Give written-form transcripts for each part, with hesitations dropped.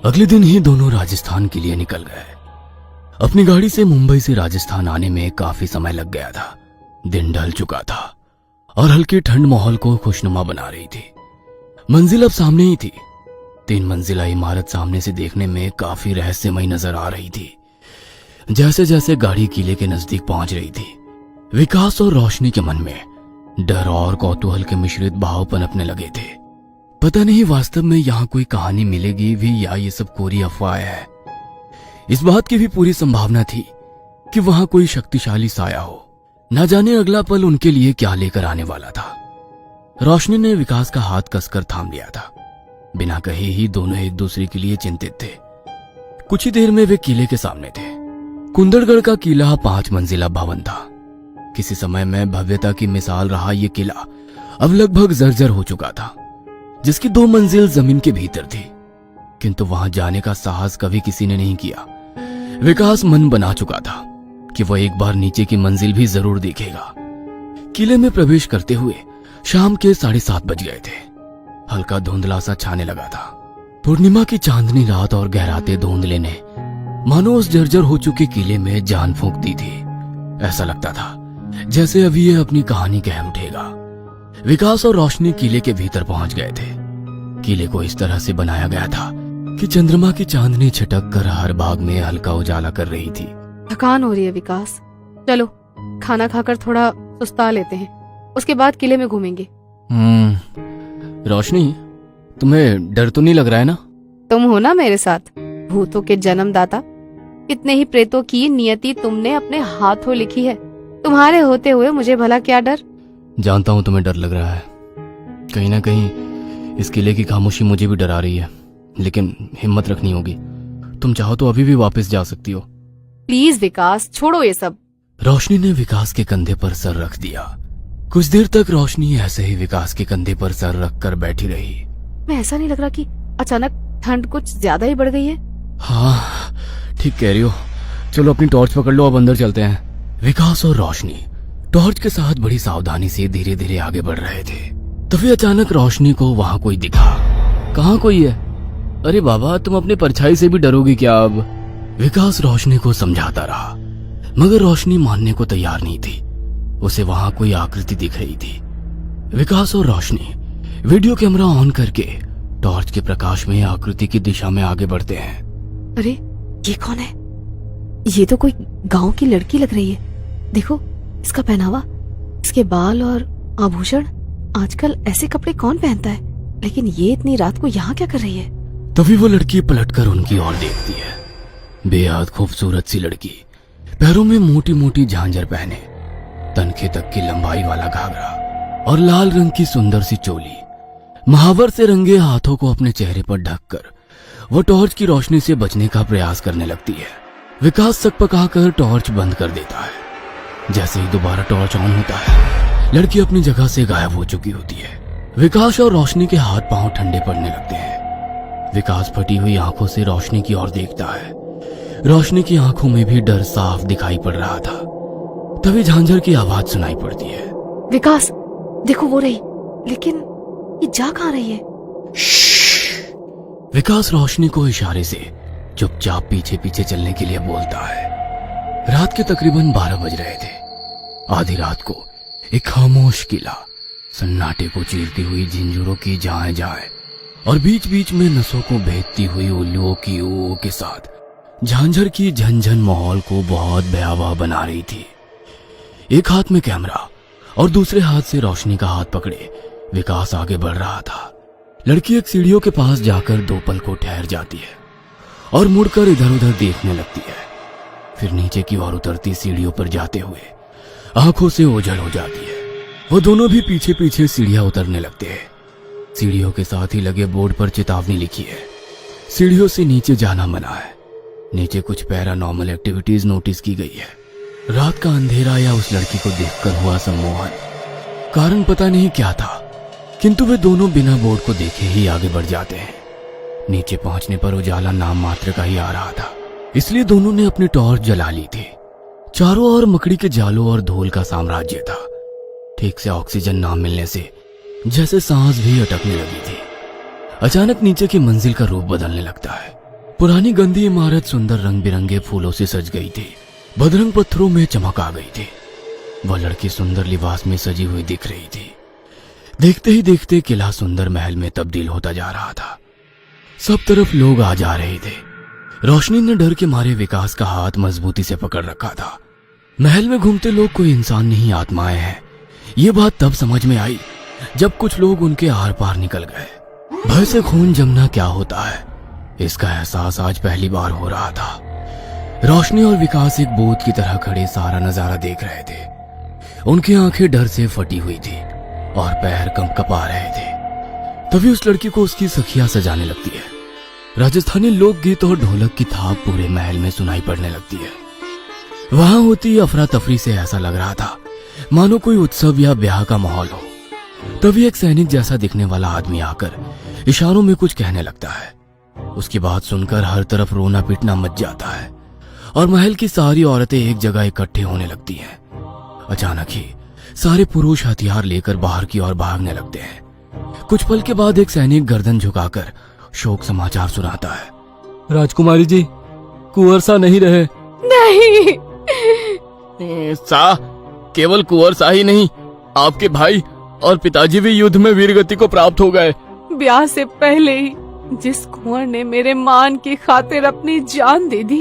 अगले दिन ही दोनों राजस्थान के लिए निकल गए। अपनी गाड़ी से मुंबई से राजस्थान आने में काफी समय लग गया था। दिन ढल चुका था और हल्की ठंड माहौल को खुशनुमा बना रही थी। मंजिल अब सामने ही थी। 3 मंजिला इमारत सामने से देखने में काफी रहस्यमयी नजर आ रही थी। जैसे जैसे गाड़ी किले के नजदीक पहुंच रही थी, विकास और रोशनी के मन में डर और कौतूहल के मिश्रित भाव पनपने लगे थे। पता नहीं वास्तव में यहाँ कोई कहानी मिलेगी भी या ये सब कोरी अफवाह है। इस बात की भी पूरी संभावना थी कि वहां कोई शक्तिशाली साया हो। न जाने अगला पल उनके लिए क्या लेकर आने वाला था। रोशनी ने विकास का हाथ कसकर थाम लिया था। बिना कहे ही दोनों एक दूसरे के लिए चिंतित थे। कुछ ही देर में वे किले के सामने थे। कुंदड़गढ़ का किला 5 मंजिला भवन था। किसी समय में भव्यता की मिसाल रहा यह किला अब लगभग जर्जर हो चुका था, जिसकी 2 मंजिल जमीन के भीतर थी। किंतु वहां जाने का साहस कभी किसी ने नहीं किया। विकास मन बना चुका था कि वह एक बार नीचे की मंजिल भी जरूर देखेगा। किले में प्रवेश करते हुए शाम के 7:30 बज गए थे। हल्का धुंधला सा छाने लगा था। पूर्णिमा की चांदनी रात और गहराते धुंधले ने मानो उस जर्जर हो चुके किले में जान फूंक दी थी। ऐसा लगता था जैसे अभी यह अपनी कहानी कह उठेगा। विकास और रोशनी किले के भीतर पहुंच गए थे। किले को इस तरह से बनाया गया था कि चंद्रमा की चांदनी छिटक कर हर भाग में हल्का उजाला कर रही थी। थकान हो रही है विकास, चलो खाना खाकर थोड़ा सुस्ता लेते हैं, उसके बाद किले में घूमेंगे। रोशनी, तुम्हें डर तो नहीं लग रहा है ना? तुम हो ना मेरे साथ, भूतों के जन्मदाता। कितने ही प्रेतों की नियति तुमने अपने हाथों लिखी है। तुम्हारे होते हुए मुझे भला क्या डर। जानता हूं तुम्हें डर लग रहा है। कहीं ना कहीं इस किले की खामोशी मुझे भी डरा रही है, लेकिन हिम्मत रखनी होगी। तुम चाहो तो अभी भी वापस जा सकती हो। प्लीज विकास, छोड़ो ये सब। रोशनी ने विकास के कंधे पर सर रख दिया। कुछ देर तक रोशनी ऐसे ही विकास के कंधे पर सर रखकर बैठी रही। मैं ऐसा नहीं लग रहा कि अचानक ठंड कुछ ज्यादा ही बढ़ गई है? हाँ, ठीक कह रही हो। चलो अपनी टॉर्च पकड़ लो, अब अंदर चलते हैं। विकास और रोशनी टॉर्च के साथ बड़ी सावधानी से धीरे धीरे आगे बढ़ रहे थे। तभी अचानक रोशनी को वहां कोई दिखा। कहाँ कोई है? अरे बाबा, तुम अपने परछाई से भी डरोगी क्या अब? विकास रोशनी को समझाता रहा, मगर रोशनी मानने को तैयार नहीं थी। उसे वहां कोई आकृति दिख रही थी। विकास और रोशनी वीडियो कैमरा ऑन करके टॉर्च के प्रकाश में आकृति की दिशा में आगे बढ़ते हैं। अरे ये कौन है? ये तो कोई गांव की लड़की लग रही है। देखो इसका पहनावा, इसके बाल और आभूषण। आजकल ऐसे कपड़े कौन पहनता है? लेकिन ये इतनी रात को यहाँ क्या कर रही है? तभी वो लड़की पलटकर उनकी ओर देखती है। बेहद खूबसूरत सी लड़की, पैरों में मोटी मोटी झांझर पहने, तनखे तक की लंबाई वाला घाघरा और लाल रंग की सुंदर सी चोली, महावर से रंगे हाथों को अपने चेहरे पर ढककर वो टॉर्च की रोशनी से बचने का प्रयास करने लगती है। विकास सकपकाकर टॉर्च बंद कर देता है। जैसे ही दोबारा टॉर्च ऑन होता है, लड़की अपनी जगह से गायब हो चुकी होती है। विकास और रोशनी के हाथ पांव ठंडे पड़ने लगते हैं। विकास फटी हुई आंखों से रोशनी की ओर देखता है। रोशनी की आंखों में भी डर साफ दिखाई पड़ रहा था। तभी झांझर की आवाज सुनाई पड़ती है। विकास देखो, वो रही, लेकिन ये जा कहाँ रही है? विकास रोशनी को इशारे से चुपचाप पीछे पीछे चलने के लिए बोलता है। रात के तकरीबन 12 बज रहे थे। आधी रात को एक खामोश किला सन्नाटे को चीरती हुई झिंझुरों की जाए जाए और बीच बीच में नसों को भेदती हुई उल्लुओं की ऊ के साथ झांझर की झनझन माहौल को बहुत भयावह बना रही थी। एक हाथ में कैमरा और दूसरे हाथ से रोशनी का हाथ पकड़े विकास आगे बढ़ रहा था। लड़की एक सीढ़ियों के पास जाकर 2 पल को ठहर जाती है और मुड़कर इधर उधर देखने लगती है। फिर नीचे की ओर उतरती सीढ़ियों पर जाते हुए आंखों से ओझल हो जाती है। वो दोनों भी पीछे पीछे सीढ़ियां उतरने लगते हैं। सीढ़ियों के साथ ही लगे बोर्ड पर चेतावनी लिखी है, सीढ़ियों से नीचे जाना मना है। नीचे कुछ पैरानॉर्मल एक्टिविटीज नोटिस की गई है। रात का अंधेरा या उस लड़की को देखकर हुआ सम्मोहन, कारण पता नहीं क्या था, किंतु वे दोनों बिना बोर्ड को देखे ही आगे बढ़ जाते हैं। नीचे पहुंचने पर उजाला नाम मात्र का ही आ रहा था, इसलिए दोनों ने अपनी टॉर्च जला ली थी। चारों ओर मकड़ी के जालों और धूल का साम्राज्य था। ठीक से ऑक्सीजन ना मिलने से जैसे सांस भी अटकने लगी थी। अचानक नीचे की मंजिल का रूप बदलने लगता है। पुरानी गंदी इमारत सुंदर रंग बिरंगे फूलों से सज गई थी। बदरंग पत्थरों में चमक आ गई थी। वह लड़की सुंदर लिबास में सजी हुई दिख रही थी। देखते ही देखते किला सुंदर महल में तब्दील होता जा रहा था। सब तरफ लोग आ जा रहे थे। रोशनी ने डर के मारे विकास का हाथ मजबूती से पकड़ रखा था। महल में घूमते लोग कोई इंसान नहीं, आत्माएं हैं। ये बात तब समझ में आई जब कुछ लोग उनके आर पार निकल गए। भय से खून जमना क्या होता है, इसका एहसास आज पहली बार हो रहा था। रोशनी और विकास एक बोझ की तरह खड़े सारा नजारा देख रहे थे। उनकी आंखें डर से फटी हुई थी और पैर कंपकपा रहे थे। तभी उस लड़की को उसकी सखियां सजाने लगती है। राजस्थानी लोकगीत और ढोलक की थाप पूरे महल में सुनाई पड़ने लगती है। वहां होती अफरा तफरी से ऐसा लग रहा था मानो कोई उत्सव या ब्याह का माहौल हो। तभी एक सैनिक जैसा दिखने वाला आदमी आकर इशारों में कुछ कहने लगता है। उसकी बात सुनकर हर तरफ रोना पीटना मच जाता है और महल की सारी औरतें एक जगह इकट्ठे होने लगती हैं। अचानक ही सारे पुरुष हथियार लेकर बाहर की ओर भागने लगते हैं। कुछ पल के बाद एक सैनिक गर्दन झुकाकर शोक समाचार सुनाता है। राजकुमारी जी, कुंवर सा नहीं रहे। नहीं। सा केवल कुंवर सा ही नहीं, आपके भाई और पिताजी भी युद्ध में वीरगति को प्राप्त हो गए। ब्याह से पहले ही जिस कुंवर ने मेरे मान की खातिर अपनी जान दे दी,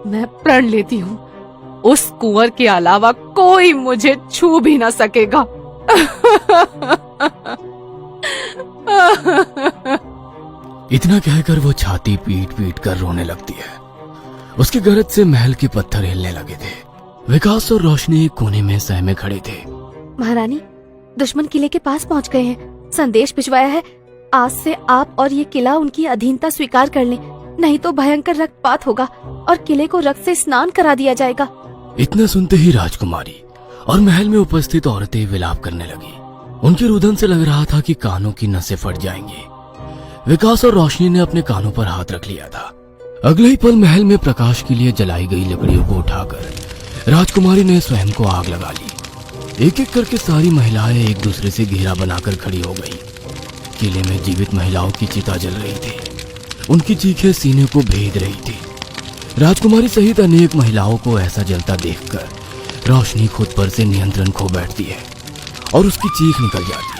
मैं प्रण लेती हूँ उस कुंवर के अलावा कोई मुझे छू भी ना सकेगा। इतना कहकर वो छाती पीट पीट कर रोने लगती है। उसकी गरज से महल के पत्थर हिलने लगे थे। विकास और रोशनी एक कोने में सहमे खड़े थे। महारानी, दुश्मन किले के पास पहुंच गए हैं। संदेश भिजवाया है, आज से आप और ये किला उनकी अधीनता स्वीकार कर लें, नहीं तो भयंकर रक्तपात होगा और किले को रक्त से स्नान करा दिया जाएगा। इतना सुनते ही राजकुमारी और महल में उपस्थित औरतें विलाप करने लगी। उनके रुदन से लग रहा था कि कानों की नसें फट जाएंगी। विकास और रोशनी ने अपने कानों पर हाथ रख लिया था। अगले ही पल महल में प्रकाश के लिए जलाई गई लकड़ियों को उठाकर राजकुमारी ने स्वयं को आग लगा ली। एक एक करके सारी महिलाएं एक दूसरे से घेरा बनाकर खड़ी हो गई। किले में जीवित महिलाओं की चिता जल रही थी। उनकी चीखें सीने को भेद रही थी। राजकुमारी सहित अनेक महिलाओं को ऐसा जलता देखकर रोशनी खुद पर से नियंत्रण खो बैठती है और उसकी चीख निकल जाती है।